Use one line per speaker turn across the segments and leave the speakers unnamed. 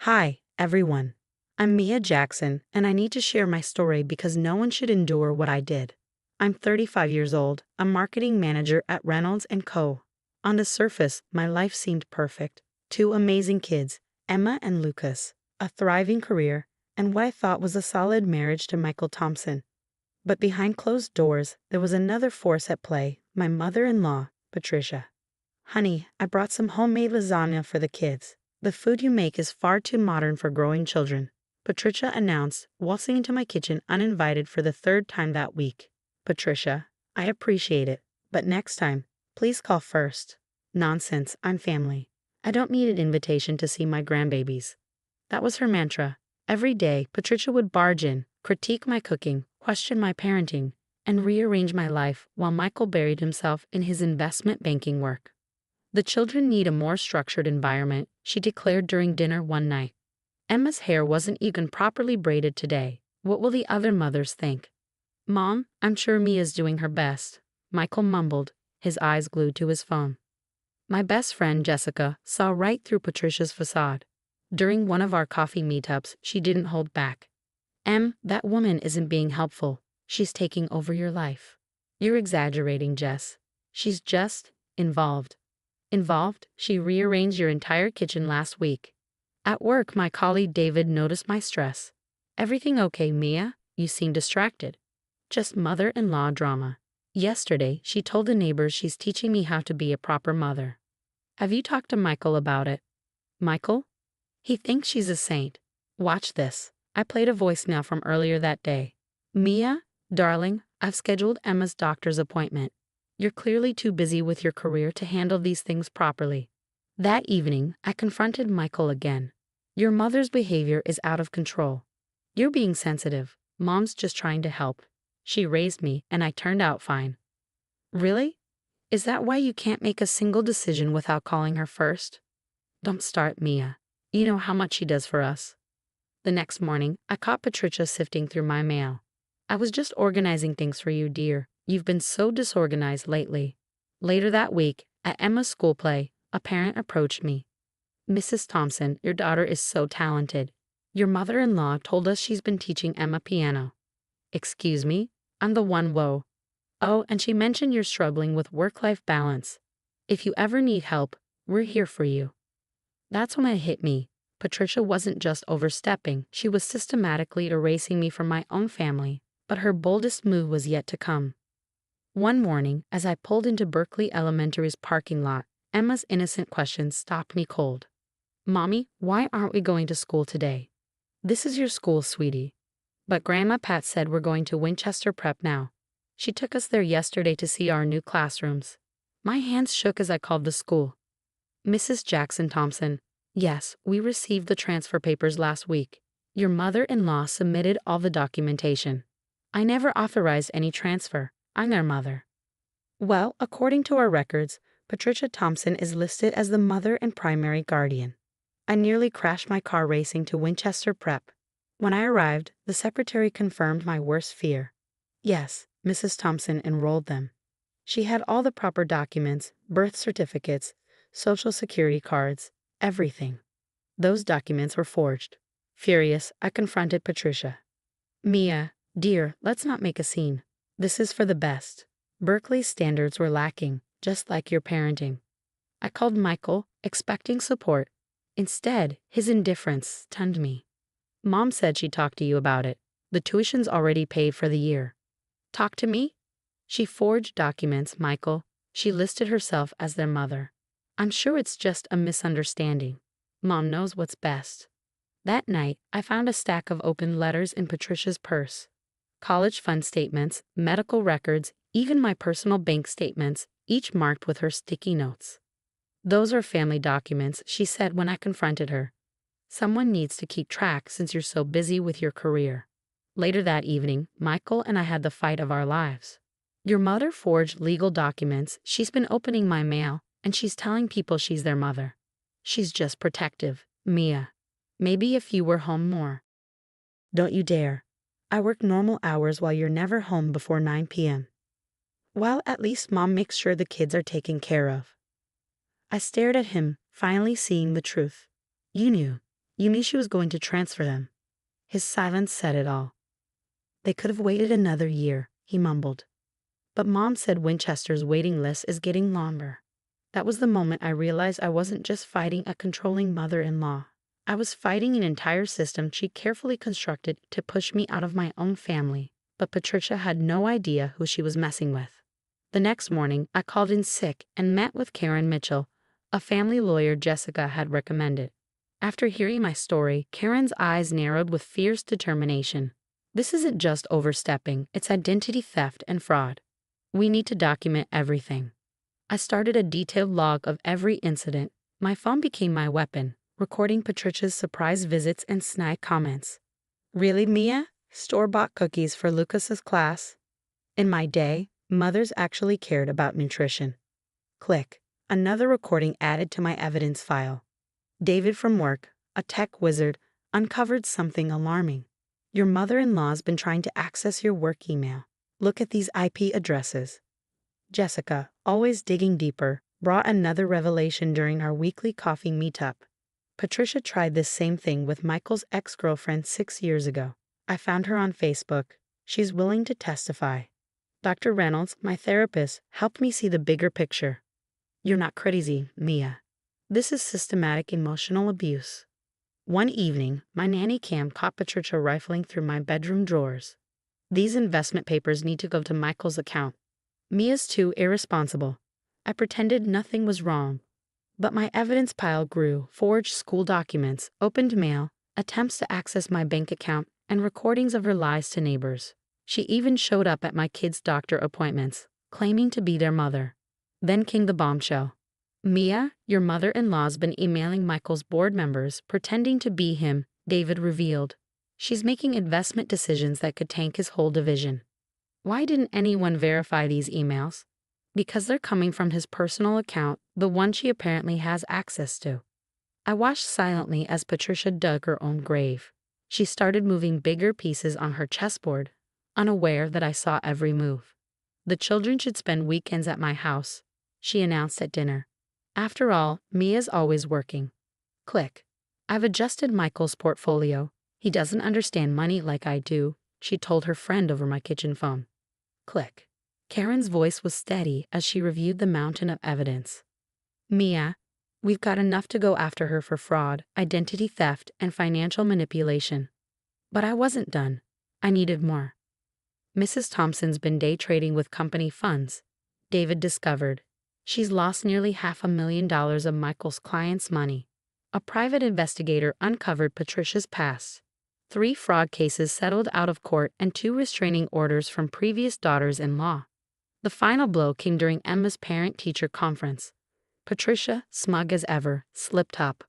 Hi, everyone. I'm Mia Jackson, and I need to share my story because no one should endure what I did. I'm 35 years old, a marketing manager at Reynolds & Co. On the surface, my life seemed perfect. Two amazing kids, Emma and Lucas, a thriving career, and what I thought was a solid marriage to Michael Thompson. But behind closed doors, there was another force at play, my mother-in-law, Patricia. Honey, I brought some homemade lasagna for the kids. The food you make is far too modern for growing children, Patricia announced, waltzing into my kitchen uninvited for the third time that week. Patricia, I appreciate it, but next time, please call first. Nonsense, I'm family. I don't need an invitation to see my grandbabies. That was her mantra. Every day, Patricia would barge in, critique my cooking, question my parenting, and rearrange my life while Michael buried himself in his investment banking work. The children need a more structured environment, she declared during dinner one night. Emma's hair wasn't even properly braided today. What will the other mothers think? Mom, I'm sure Mia's doing her best, Michael mumbled, his eyes glued to his phone. My best friend Jessica saw right through Patricia's facade. During one of our coffee meetups, she didn't hold back. That woman isn't being helpful. She's taking over your life. You're exaggerating, Jess. She's just involved. Involved, she rearranged your entire kitchen last week. At work, my colleague David noticed my stress. Everything okay, Mia? You seem distracted. Just mother-in-law drama. Yesterday, she told the neighbors she's teaching me how to be a proper mother. Have you talked to Michael about it? Michael? He thinks she's a saint. Watch this. I played a voicemail from earlier that day. Mia, darling, I've scheduled Emma's doctor's appointment. You're clearly too busy with your career to handle these things properly. That evening, I confronted Michael again. Your mother's behavior is out of control. You're being sensitive. Mom's just trying to help. She raised me, and I turned out fine. Really? Is that why you can't make a single decision without calling her first? Don't start, Mia. You know how much she does for us. The next morning, I caught Patricia sifting through my mail. I was just organizing things for you, dear. You've been so disorganized lately. Later that week, at Emma's school play, a parent approached me. Mrs. Thompson, your daughter is so talented. Your mother-in-law told us she's been teaching Emma piano. Excuse me? I'm the one, whoa. Oh, and she mentioned you're struggling with work-life balance. If you ever need help, we're here for you. That's when it hit me. Patricia wasn't just overstepping, she was systematically erasing me from my own family, but her boldest move was yet to come. One morning, as I pulled into Berkeley Elementary's parking lot, Emma's innocent question stopped me cold. Mommy, why aren't we going to school today? This is your school, sweetie. But Grandma Pat said we're going to Winchester Prep now. She took us there yesterday to see our new classrooms. My hands shook as I called the school. Mrs. Jackson Thompson, yes, we received the transfer papers last week. Your mother-in-law submitted all the documentation. I never authorized any transfer. I'm their mother. Well, according to our records, Patricia Thompson is listed as the mother and primary guardian. I nearly crashed my car racing to Winchester Prep. When I arrived, the secretary confirmed my worst fear. Yes, Mrs. Thompson enrolled them. She had all the proper documents, birth certificates, social security cards, everything. Those documents were forged. Furious, I confronted Patricia. Mia, dear, let's not make a scene. This is for the best. Berkeley's standards were lacking, just like your parenting. I called Michael, expecting support. Instead, his indifference stunned me. Mom said she talked to you about it. The tuition's already paid for the year. Talk to me? She forged documents, Michael. She listed herself as their mother. I'm sure it's just a misunderstanding. Mom knows what's best. That night, I found a stack of open letters in Patricia's purse. College fund statements, medical records, even my personal bank statements, each marked with her sticky notes. Those are family documents, she said when I confronted her. Someone needs to keep track since you're so busy with your career. Later that evening, Michael and I had the fight of our lives. Your mother forged legal documents, she's been opening my mail, and she's telling people she's their mother. She's just protective, Mia. Maybe if you were home more. Don't you dare. I work normal hours while you're never home before 9 p.m. Well, at least Mom makes sure the kids are taken care of. I stared at him, finally seeing the truth. You knew. You knew she was going to transfer them. His silence said it all. They could have waited another year, he mumbled. But Mom said Winchester's waiting list is getting longer. That was the moment I realized I wasn't just fighting a controlling mother-in-law. I was fighting an entire system she carefully constructed to push me out of my own family, but Patricia had no idea who she was messing with. The next morning, I called in sick and met with Karen Mitchell, a family lawyer Jessica had recommended. After hearing my story, Karen's eyes narrowed with fierce determination. This isn't just overstepping, it's identity theft and fraud. We need to document everything. I started a detailed log of every incident. My phone became my weapon, recording Patricia's surprise visits and snide comments. Really, Mia? Store-bought cookies for Lucas's class? In my day, mothers actually cared about nutrition. Click. Another recording added to my evidence file. David from work, a tech wizard, uncovered something alarming. Your mother-in-law's been trying to access your work email. Look at these IP addresses. Jessica, always digging deeper, brought another revelation during our weekly coffee meetup. Patricia tried this same thing with Michael's ex-girlfriend 6 years ago. I found her on Facebook. She's willing to testify. Dr. Reynolds, my therapist, helped me see the bigger picture. You're not crazy, Mia. This is systematic emotional abuse. One evening, my nanny Cam caught Patricia rifling through my bedroom drawers. These investment papers need to go to Michael's account. Mia's too irresponsible. I pretended nothing was wrong. But my evidence pile grew: forged school documents, opened mail, attempts to access my bank account, and recordings of her lies to neighbors. She even showed up at my kids' doctor appointments, claiming to be their mother. Then came the bombshell. Mia, your mother-in-law's been emailing Michael's board members, pretending to be him, David revealed. She's making investment decisions that could tank his whole division. Why didn't anyone verify these emails? Because they're coming from his personal account, the one she apparently has access to. I watched silently as Patricia dug her own grave. She started moving bigger pieces on her chessboard, unaware that I saw every move. The children should spend weekends at my house, she announced at dinner. After all, Mia's always working. Click. I've adjusted Michael's portfolio. He doesn't understand money like I do, she told her friend over my kitchen phone. Click. Karen's voice was steady as she reviewed the mountain of evidence. Mia, we've got enough to go after her for fraud, identity theft, and financial manipulation. But I wasn't done. I needed more. Mrs. Thompson's been day trading with company funds, David discovered. She's lost nearly $500,000 of Michael's clients' money. A private investigator uncovered Patricia's past. 3 fraud cases settled out of court and 2 restraining orders from previous daughters-in-law. The final blow came during Emma's parent-teacher conference. Patricia, smug as ever, slipped up.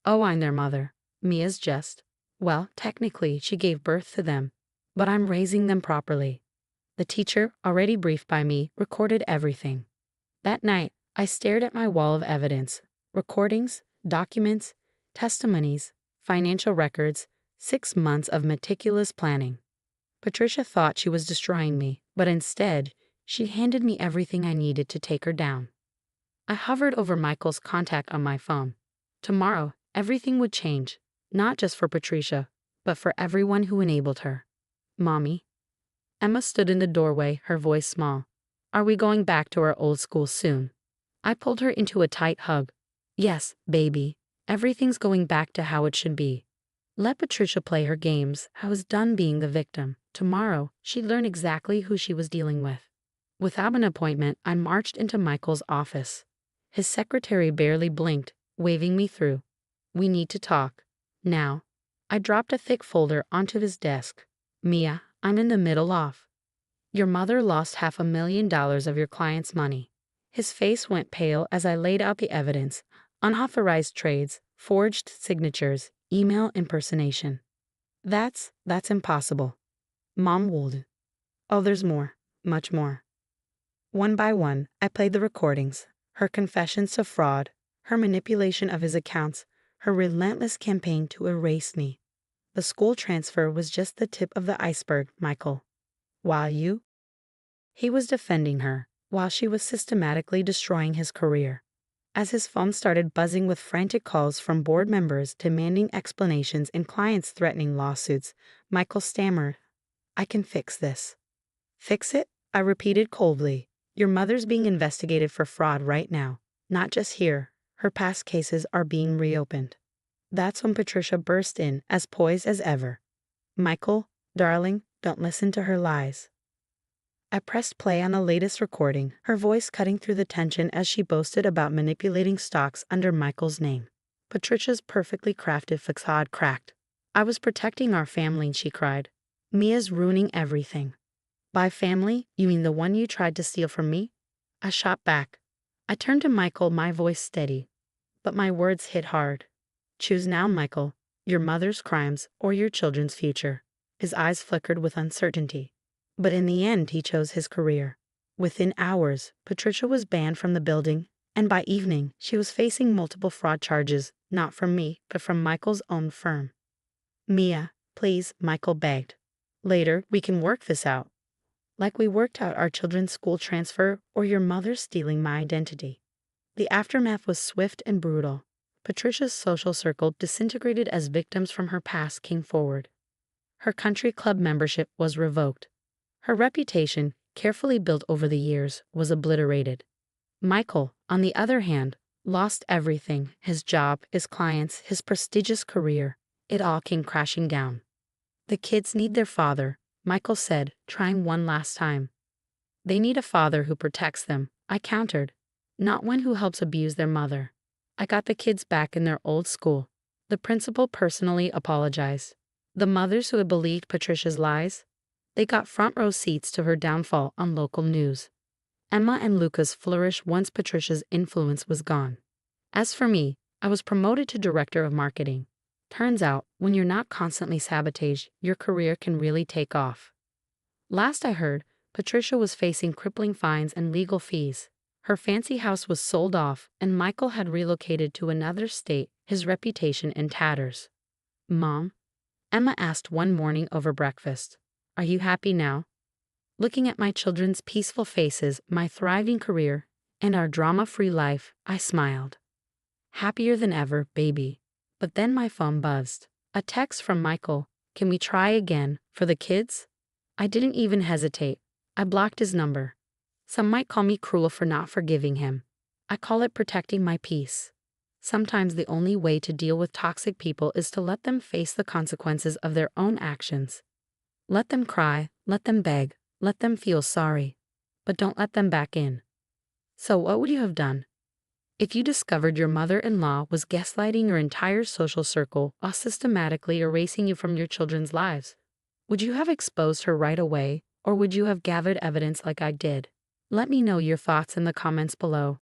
Oh, I'm their mother. Mia's just. Well, technically, she gave birth to them. But I'm raising them properly. The teacher, already briefed by me, recorded everything. That night, I stared at my wall of evidence. Recordings, documents, testimonies, financial records, 6 months of meticulous planning. Patricia thought she was destroying me, but instead, she handed me everything I needed to take her down. I hovered over Michael's contact on my phone. Tomorrow, everything would change, not just for Patricia, but for everyone who enabled her. Mommy. Emma stood in the doorway, her voice small. Are we going back to our old school soon? I pulled her into a tight hug. Yes, baby. Everything's going back to how it should be. Let Patricia play her games. I was done being the victim. Tomorrow, she'd learn exactly who she was dealing with. Without an appointment, I marched into Michael's office. His secretary barely blinked, waving me through. We need to talk. Now. I dropped a thick folder onto his desk. Mia, I'm in the middle of. Your mother lost $500,000 of your client's money. His face went pale as I laid out the evidence: unauthorized trades, forged signatures, email impersonation. That's impossible. Mom would. Oh, there's more, much more. One by one, I played the recordings, her confessions to fraud, her manipulation of his accounts, her relentless campaign to erase me. The school transfer was just the tip of the iceberg, Michael. While you? He was defending her, while she was systematically destroying his career. As his phone started buzzing with frantic calls from board members demanding explanations and clients threatening lawsuits, Michael stammered, "I can fix this." "Fix it?" I repeated coldly. "Your mother's being investigated for fraud right now. Not just here. Her past cases are being reopened." That's when Patricia burst in, as poised as ever. "Michael, darling, don't listen to her lies." I pressed play on the latest recording, her voice cutting through the tension as she boasted about manipulating stocks under Michael's name. Patricia's perfectly crafted facade cracked. "I was protecting our family," she cried. "Mia's ruining everything." "By family, you mean the one you tried to steal from me?" I shot back. I turned to Michael, my voice steady, but my words hit hard. "Choose now, Michael. Your mother's crimes or your children's future." His eyes flickered with uncertainty. But in the end, he chose his career. Within hours, Patricia was banned from the building, and by evening, she was facing multiple fraud charges, not from me, but from Michael's own firm. "Mia, please," Michael begged. "Later, we can work this out. Like we worked out our children's school transfer or your mother stealing my identity." The aftermath was swift and brutal. Patricia's social circle disintegrated as victims from her past came forward. Her country club membership was revoked. Her reputation, carefully built over the years, was obliterated. Michael, on the other hand, lost everything: his job, his clients, his prestigious career. It all came crashing down. "The kids need their father," Michael said, trying one last time. "They need a father who protects them," I countered, "not one who helps abuse their mother." I got the kids back in their old school. The principal personally apologized. The mothers who had believed Patricia's lies, they got front row seats to her downfall on local news. Emma and Lucas flourished once Patricia's influence was gone. As for me, I was promoted to director of marketing. Turns out, when you're not constantly sabotaged, your career can really take off. Last I heard, Patricia was facing crippling fines and legal fees. Her fancy house was sold off, and Michael had relocated to another state, his reputation in tatters. "Mom?" Emma asked one morning over breakfast. "Are you happy now?" Looking at my children's peaceful faces, my thriving career, and our drama-free life, I smiled. "Happier than ever, baby." But then my phone buzzed. A text from Michael. "Can we try again, for the kids?" I didn't even hesitate. I blocked his number. Some might call me cruel for not forgiving him. I call it protecting my peace. Sometimes the only way to deal with toxic people is to let them face the consequences of their own actions. Let them cry, let them beg, let them feel sorry, but don't let them back in. So what would you have done? If you discovered your mother-in-law was gaslighting your entire social circle while systematically erasing you from your children's lives, would you have exposed her right away, or would you have gathered evidence like I did? Let me know your thoughts in the comments below.